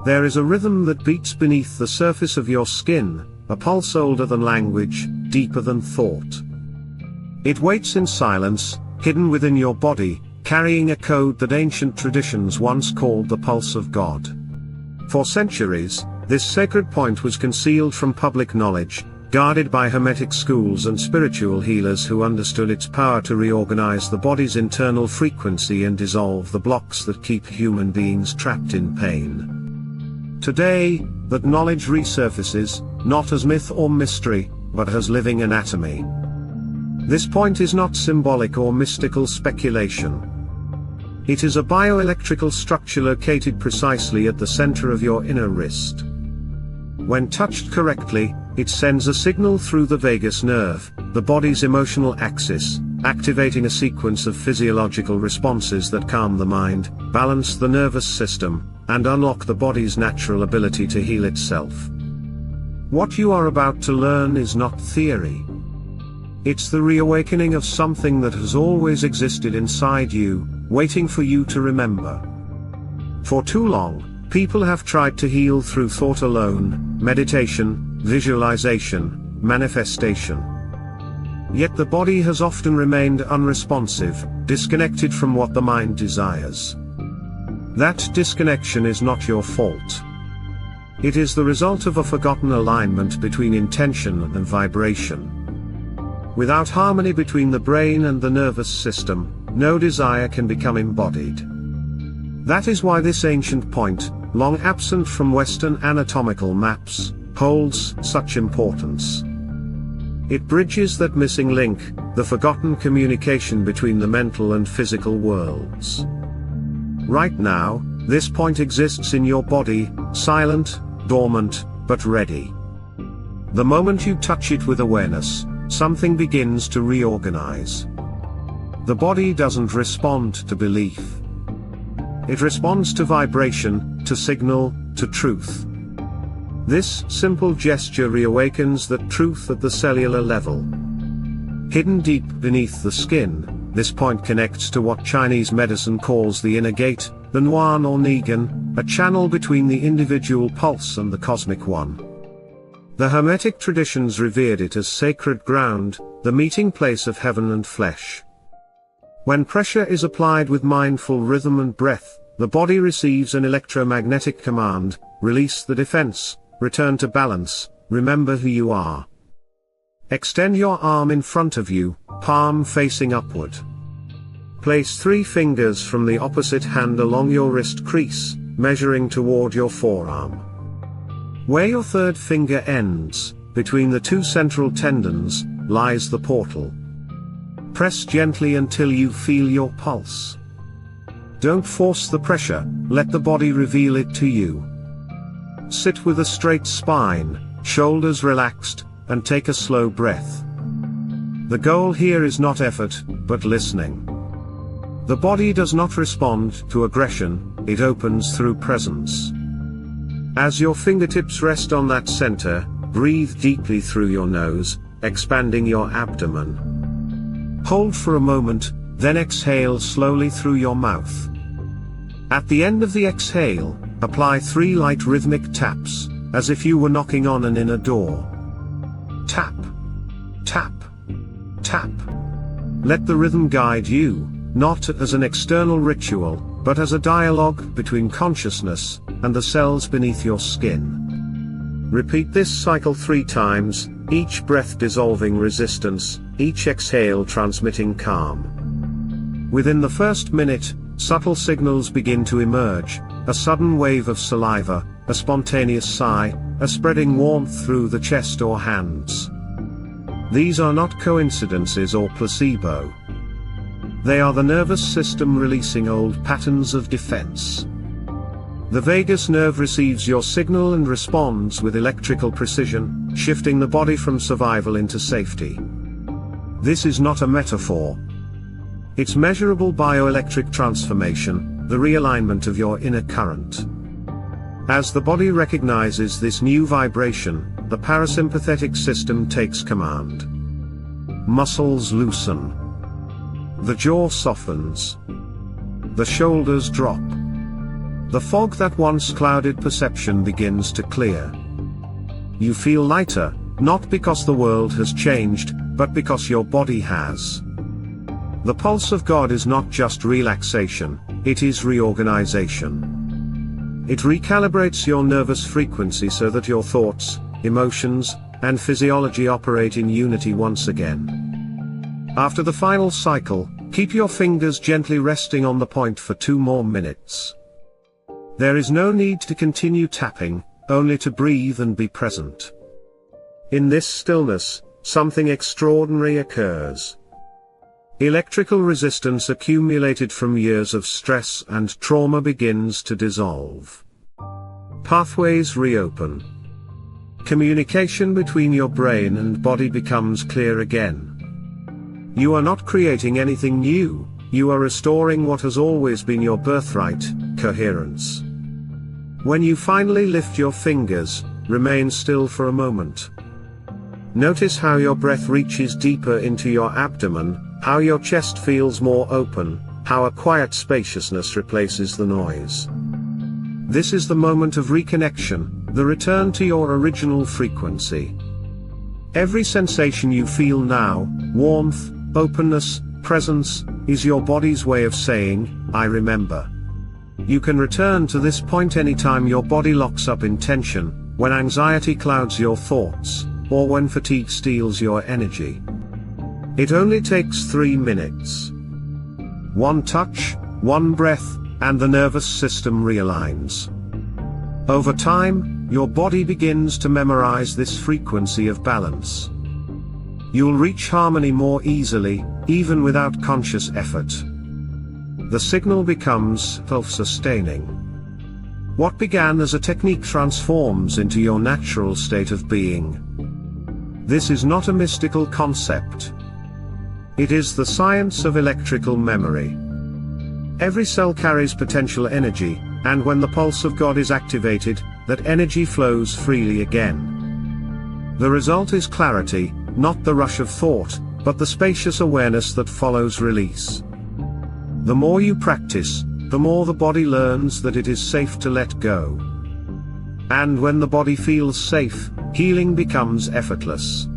There is a rhythm that beats beneath the surface of your skin, a pulse older than language, deeper than thought. It waits in silence, hidden within your body, carrying a code that ancient traditions once called the pulse of God. For centuries, this sacred point was concealed from public knowledge, guarded by hermetic schools and spiritual healers who understood its power to reorganize the body's internal frequency and dissolve the blocks that keep human beings trapped in pain. Today, that knowledge resurfaces, not as myth or mystery, but as living anatomy. This point is not symbolic or mystical speculation. It is a bioelectrical structure located precisely at the center of your inner wrist. When touched correctly, it sends a signal through the vagus nerve, the body's emotional axis, activating a sequence of physiological responses that calm the mind, balance the nervous system, and unlock the body's natural ability to heal itself. What you are about to learn is not theory. It's the reawakening of something that has always existed inside you, waiting for you to remember. For too long, people have tried to heal through thought alone, meditation, visualization, manifestation. Yet the body has often remained unresponsive, disconnected from what the mind desires. That disconnection is not your fault. It is the result of a forgotten alignment between intention and vibration. Without harmony between the brain and the nervous system, no desire can become embodied. That is why this ancient point, long absent from Western anatomical maps, holds such importance. It bridges that missing link, the forgotten communication between the mental and physical worlds. Right now, this point exists in your body, silent, dormant, but ready. The moment you touch it with awareness, something begins to reorganize. The body doesn't respond to belief. It responds to vibration, to signal, to truth. This simple gesture reawakens that truth at the cellular level. Hidden deep beneath the skin, this point connects to what Chinese medicine calls the inner gate, the Nuan or Nigan, a channel between the individual pulse and the cosmic one. The Hermetic traditions revered it as sacred ground, the meeting place of heaven and flesh. When pressure is applied with mindful rhythm and breath, the body receives an electromagnetic command: release the defense, return to balance, remember who you are. Extend your arm in front of you, palm facing upward. Place 3 fingers from the opposite hand along your wrist crease, measuring toward your forearm. Where your 3rd finger ends, between the 2 central tendons, lies the portal. Press gently until you feel your pulse. Don't force the pressure, let the body reveal it to you. Sit with a straight spine, shoulders relaxed, and take a slow breath. The goal here is not effort, but listening. The body does not respond to aggression, it opens through presence. As your fingertips rest on that center, breathe deeply through your nose, expanding your abdomen. Hold for a moment, then exhale slowly through your mouth. At the end of the exhale, apply 3 light rhythmic taps, as if you were knocking on an inner door. Tap, tap, tap. Let the rhythm guide you, not as an external ritual, but as a dialogue between consciousness and the cells beneath your skin. Repeat this cycle 3 times, each breath dissolving resistance, each exhale transmitting calm. Within the first minute, subtle signals begin to emerge: a sudden wave of saliva, a spontaneous sigh, a spreading warmth through the chest or hands. These are not coincidences or placebo. They are the nervous system releasing old patterns of defense. The vagus nerve receives your signal and responds with electrical precision, shifting the body from survival into safety. This is not a metaphor. It's measurable bioelectric transformation, the realignment of your inner current. As the body recognizes this new vibration, the parasympathetic system takes command. Muscles loosen. The jaw softens. The shoulders drop. The fog that once clouded perception begins to clear. You feel lighter, not because the world has changed, but because your body has. The pulse of God is not just relaxation, it is reorganization. It recalibrates your nervous frequency so that your thoughts, emotions, and physiology operate in unity once again. After the final cycle, keep your fingers gently resting on the point for 2 more minutes. There is no need to continue tapping, only to breathe and be present. In this stillness, something extraordinary occurs. Electrical resistance accumulated from years of stress and trauma begins to dissolve. Pathways reopen. Communication between your brain and body becomes clear again. You are not creating anything new, you are restoring what has always been your birthright, coherence. When you finally lift your fingers, remain still for a moment. Notice how your breath reaches deeper into your abdomen, how your chest feels more open, how a quiet spaciousness replaces the noise. This is the moment of reconnection, the return to your original frequency. Every sensation you feel now, warmth, openness, presence, is your body's way of saying, I remember. You can return to this point anytime your body locks up in tension, when anxiety clouds your thoughts, or when fatigue steals your energy. It only takes 3 minutes. 1 touch, 1 breath, and the nervous system realigns. Over time, your body begins to memorize this frequency of balance. You'll reach harmony more easily, even without conscious effort. The signal becomes self-sustaining. What began as a technique transforms into your natural state of being. This is not a mystical concept. It is the science of electrical memory. Every cell carries potential energy, and when the pulse of God is activated, that energy flows freely again. The result is clarity, not the rush of thought, but the spacious awareness that follows release. The more you practice, the more the body learns that it is safe to let go. And when the body feels safe, healing becomes effortless.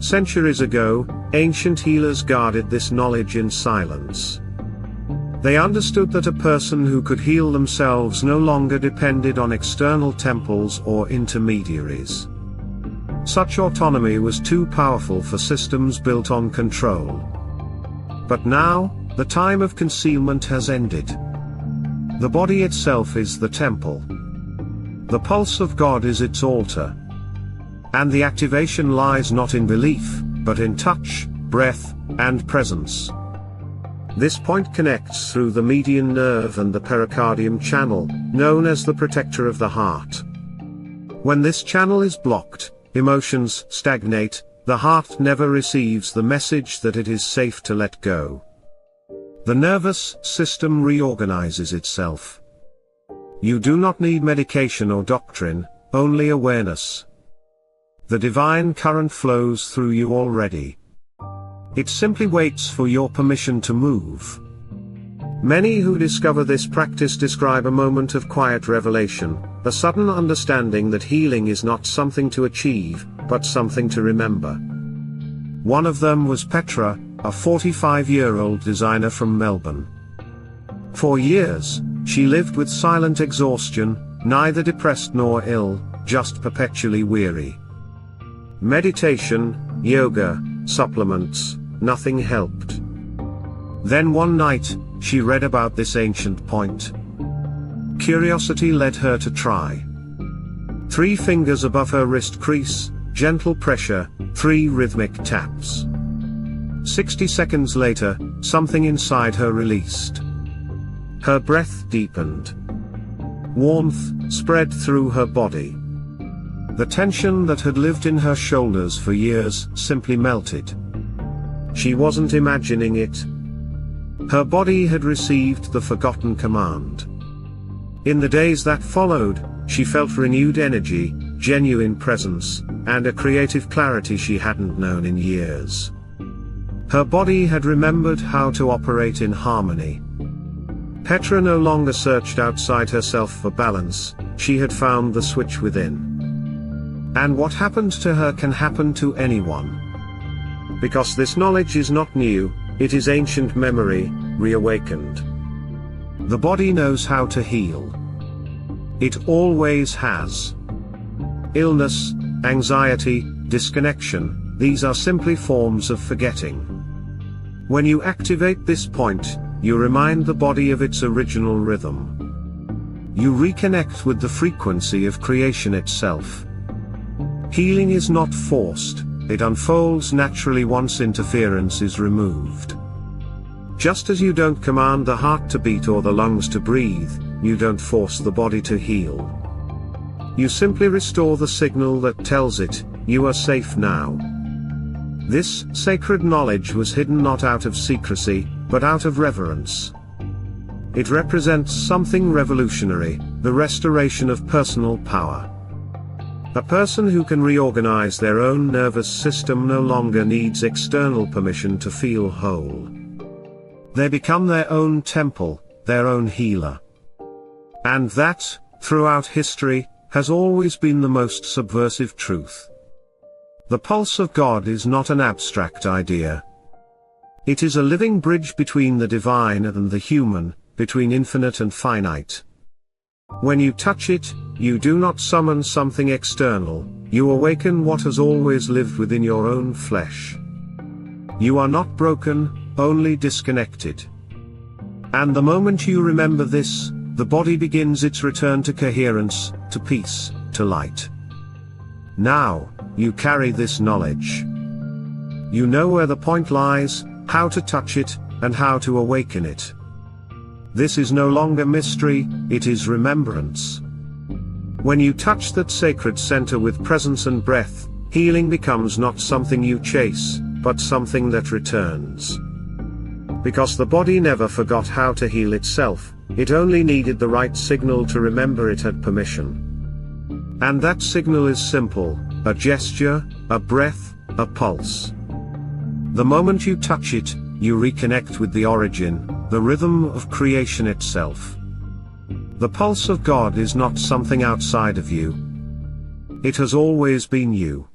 Centuries ago, ancient healers guarded this knowledge in silence. They understood that a person who could heal themselves no longer depended on external temples or intermediaries. Such autonomy was too powerful for systems built on control. But now, the time of concealment has ended. The body itself is the temple. The pulse of God is its altar. And the activation lies not in belief, but in touch, breath, and presence. This point connects through the median nerve and the pericardium channel, known as the protector of the heart. When this channel is blocked, emotions stagnate, the heart never receives the message that it is safe to let go. The nervous system reorganizes itself. You do not need medication or doctrine, only awareness. The divine current flows through you already. It simply waits for your permission to move. Many who discover this practice describe a moment of quiet revelation, a sudden understanding that healing is not something to achieve, but something to remember. One of them was Petra, a 45-year-old designer from Melbourne. For years, she lived with silent exhaustion, neither depressed nor ill, just perpetually weary. Meditation, yoga, supplements, nothing helped. Then one night, she read about this ancient point. Curiosity led her to try. 3 fingers above her wrist crease, gentle pressure, 3 rhythmic taps. 60 seconds later, something inside her released. Her breath deepened. Warmth spread through her body. The tension that had lived in her shoulders for years simply melted. She wasn't imagining it. Her body had received the forgotten command. In the days that followed, she felt renewed energy, genuine presence, and a creative clarity she hadn't known in years. Her body had remembered how to operate in harmony. Petra no longer searched outside herself for balance, she had found the switch within. And what happened to her can happen to anyone. Because this knowledge is not new, it is ancient memory, reawakened. The body knows how to heal. It always has. Illness, anxiety, disconnection, these are simply forms of forgetting. When you activate this point, you remind the body of its original rhythm. You reconnect with the frequency of creation itself. Healing is not forced, it unfolds naturally once interference is removed. Just as you don't command the heart to beat or the lungs to breathe, you don't force the body to heal. You simply restore the signal that tells it, you are safe now. This sacred knowledge was hidden not out of secrecy, but out of reverence. It represents something revolutionary, the restoration of personal power. A person who can reorganize their own nervous system no longer needs external permission to feel whole. They become their own temple, their own healer. And that, throughout history, has always been the most subversive truth. The pulse of God is not an abstract idea. It is a living bridge between the divine and the human, between infinite and finite. When you touch it, you do not summon something external, you awaken what has always lived within your own flesh. You are not broken, only disconnected. And the moment you remember this, the body begins its return to coherence, to peace, to light. Now, you carry this knowledge. You know where the point lies, how to touch it, and how to awaken it. This is no longer mystery, it is remembrance. When you touch that sacred center with presence and breath, healing becomes not something you chase, but something that returns. Because the body never forgot how to heal itself, it only needed the right signal to remember it had permission. And that signal is simple, a gesture, a breath, a pulse. The moment you touch it, you reconnect with the origin, the rhythm of creation itself. The pulse of God is not something outside of you. It has always been you.